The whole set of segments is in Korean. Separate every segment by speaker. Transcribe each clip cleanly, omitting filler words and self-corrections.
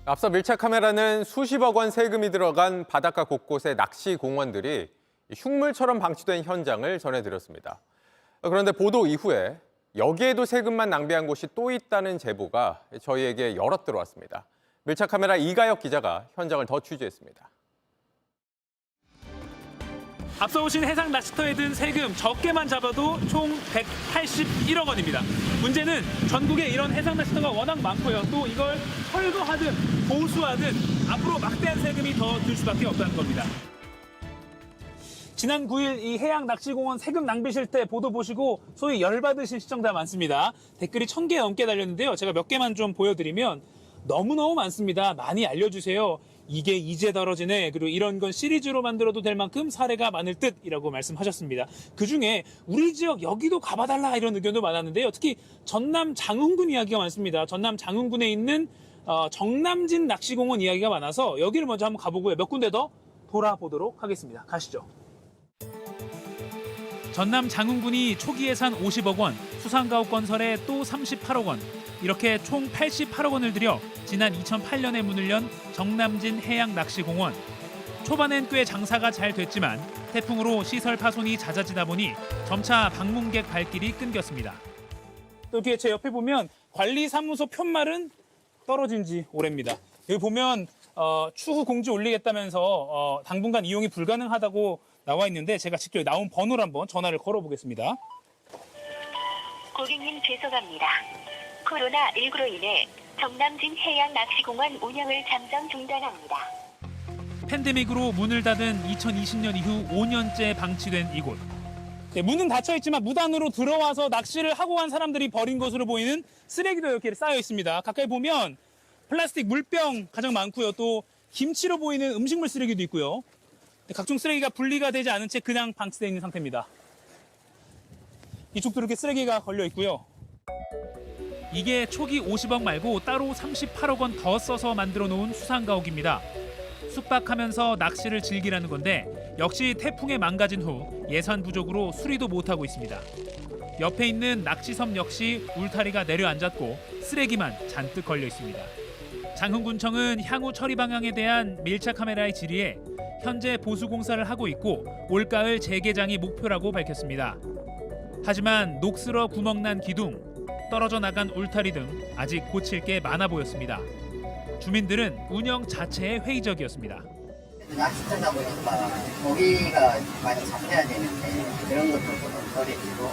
Speaker 1: 앞서 밀착 카메라는 수십억 원 세금이 들어간 바닷가 곳곳의 낚시 공원들이 흉물처럼 방치된 현장을 전해드렸습니다. 그런데 보도 이후에 여기에도 세금만 낭비한 곳이 또 있다는 제보가 저희에게 여럿 들어왔습니다. 밀착 카메라 이가혁 기자가 현장을 더 취재했습니다.
Speaker 2: 앞서 오신 해상 낚시터에 든 세금 적게만 잡아도 총 181억 원입니다. 문제는 전국에 이런 해상 낚시터가 워낙 많고요. 또 이걸 철거하든 보수하든 앞으로 막대한 세금이 더 들 수밖에 없다는 겁니다. 지난 9일 이 해양 낚시공원 세금 낭비 실태 보도 보시고 소위 열받으신 시청자 많습니다. 댓글이 1000개 넘게 달렸는데요. 제가 몇 개만 좀 보여드리면 너무너무 많습니다. 많이 알려주세요. 이게 이제 다뤄지네. 그리고 이런 건 시리즈로 만들어도 될 만큼 사례가 많을 듯이라고 말씀하셨습니다. 그중에 우리 지역 여기도 가봐달라 이런 의견도 많았는데요. 특히 전남 장흥군 이야기가 많습니다. 전남 장흥군에 있는 정남진 낚시공원 이야기가 많아서 여기를 먼저 한번 가보고요. 몇 군데 더 돌아보도록 하겠습니다. 가시죠. 전남 장흥군이 초기 예산 50억 원, 수상가옥 건설에 또 38억 원, 이렇게 총 88억 원을 들여 지난 2008년에 문을 연 정남진 해양낚시공원. 초반엔 꽤 장사가 잘 됐지만 태풍으로 시설 파손이 잦아지다 보니 점차 방문객 발길이 끊겼습니다. 또 이렇게 제 옆에 보면 관리사무소 편말은 떨어진 지 오래입니다. 여기 보면 추후 공지 올리겠다면서 당분간 이용이 불가능하다고 나와 있는데 제가 직접 나온 번호를 한번 전화를 걸어보겠습니다.
Speaker 3: 고객님 죄송합니다. 코로나19로 인해 정남진 해양낚시공원 운영을 잠정 중단합니다.
Speaker 2: 팬데믹으로 문을 닫은 2020년 이후 5년째 방치된 이곳. 네, 문은 닫혀있지만 무단으로 들어와서 낚시를 하고 간 사람들이 버린 것으로 보이는 쓰레기도 이렇게 쌓여 있습니다. 가까이 보면 플라스틱 물병 가장 많고요. 또 김치로 보이는 음식물 쓰레기도 있고요. 각종 쓰레기가 분리가 되지 않은 채 그냥 방치되어 있는 상태입니다. 이쪽도 이렇게 쓰레기가 걸려 있고요. 이게 초기 50억 말고 따로 38억 원 더 써서 만들어 놓은 수상가옥입니다. 숙박하면서 낚시를 즐기라는 건데 역시 태풍에 망가진 후 예산 부족으로 수리도 못하고 있습니다. 옆에 있는 낚시섬 역시 울타리가 내려앉았고 쓰레기만 잔뜩 걸려 있습니다. 장흥군청은 향후 처리 방향에 대한 밀착 카메라의 질의에 현재 보수 공사를 하고 있고 올가을 재개장이 목표라고 밝혔습니다. 하지만 녹슬어 구멍난 기둥, 떨어져 나간 울타리 등 아직 고칠 게 많아 보였습니다. 주민들은 운영 자체에 회의적이었습니다.
Speaker 4: 낚시터다 보니까 고기가 많이 잡혀야 되는데 그런 것도 좀 덜해지고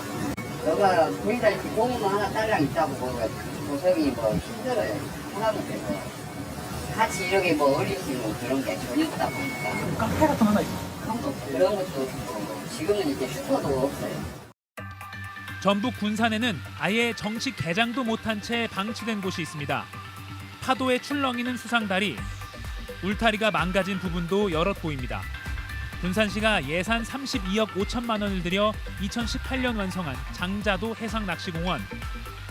Speaker 4: 너가 보이다 이렇게 공무 하나 딸랑 있다고 보니까 고생이 뭐 힘들어요. 하나도 되고 같이 이렇게 뭐 어릴 수 있는 그런 게 전혀 없다 보니까
Speaker 2: 카페 같은 거 하나 있어요.
Speaker 4: 그런 것도 없고 지금은 이제 슈퍼도 없어요.
Speaker 2: 전북 군산에는 아예 정식 개장도 못한 채 방치된 곳이 있습니다. 파도에 출렁이는 수상다리, 울타리가 망가진 부분도 여럿 보입니다. 군산시가 예산 32억 5천만 원을 들여 2018년 완성한 장자도 해상낚시공원.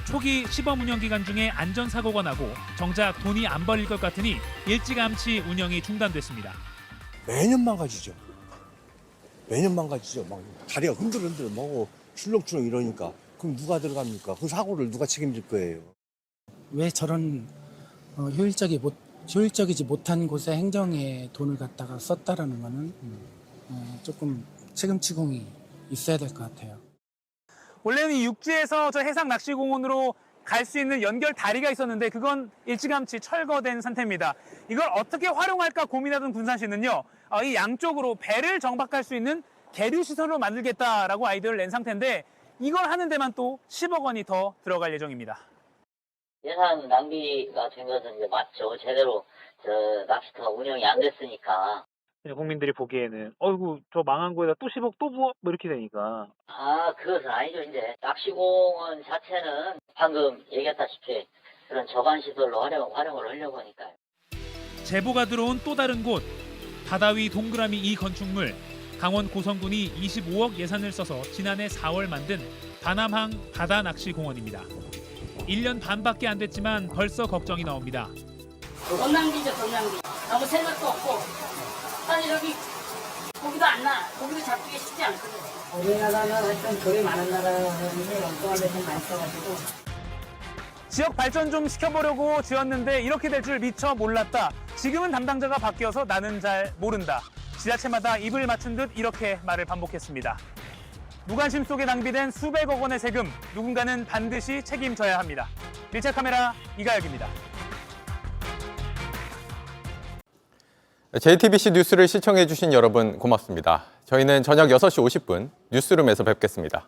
Speaker 2: 초기 시범 운영 기간 중에 안전사고가 나고 정작 돈이 안 벌릴 것 같으니 일찌감치 운영이 중단됐습니다.
Speaker 5: 매년 망가지죠. 매년 망가지죠. 막 다리가 흔들흔들 뭐고 출렁출렁 이러니까 그럼 누가 들어갑니까? 그 사고를 누가 책임질 거예요?
Speaker 6: 왜 저런 효율적이지 못한 곳에 행정에 돈을 갖다가 썼다라는 거는 조금 책임치공이 있어야 될 것 같아요.
Speaker 2: 원래는 이 육지에서 저 해상 낚시공원으로 갈 수 있는 연결 다리가 있었는데 그건 일찌감치 철거된 상태입니다. 이걸 어떻게 활용할까 고민하던 군산시는요, 이 양쪽으로 배를 정박할 수 있는 계류시설로 만들겠다라고 아이디어를 낸 상태인데 이걸 하는 데만 또 10억 원이 더 들어갈 예정입니다.
Speaker 7: 예산 낭비가 된 것은 이제 맞죠. 제대로 낚시터가 운영이 안 됐으니까.
Speaker 2: 국민들이 보기에는 어이구 저 망한 거에다 또 10억 또 부어? 뭐 이렇게 되니까.
Speaker 7: 그것은 아니죠. 이제 낚시공원 자체는 방금 얘기했다시피 그런 저반시설로 활용을 하려고 하니까요.
Speaker 2: 제보가 들어온 또 다른 곳, 바다 위 동그라미 이 건축물. 강원 고성군이 25억 예산을 써서 지난해 4월 만든 다남항 바다낚시공원입니다. 1년 반밖에 안 됐지만 벌써 걱정이 나옵니다.
Speaker 8: 돈 낭비죠, 돈 낭비. 너무 생각도 없고, 아니 여기 고기도 안 나. 고기도 잡기가 쉽지 않거든. 우리나라는 하여튼 돈이 많은 나라인데 엉뚱한 데좀 많이 써가지고.
Speaker 2: 지역 발전 좀 시켜보려고 지었는데 이렇게 될 줄 미처 몰랐다. 지금은 담당자가 바뀌어서 나는 잘 모른다. 지자체마다 입을 맞춘 듯 이렇게 말을 반복했습니다. 무관심 속에 낭비된 수백억 원의 세금, 누군가는 반드시 책임져야 합니다. 밀착 카메라 이가혁입니다.
Speaker 1: JTBC 뉴스를 시청해 주신 여러분 고맙습니다. 저희는 저녁 6시 50분 뉴스룸에서 뵙겠습니다.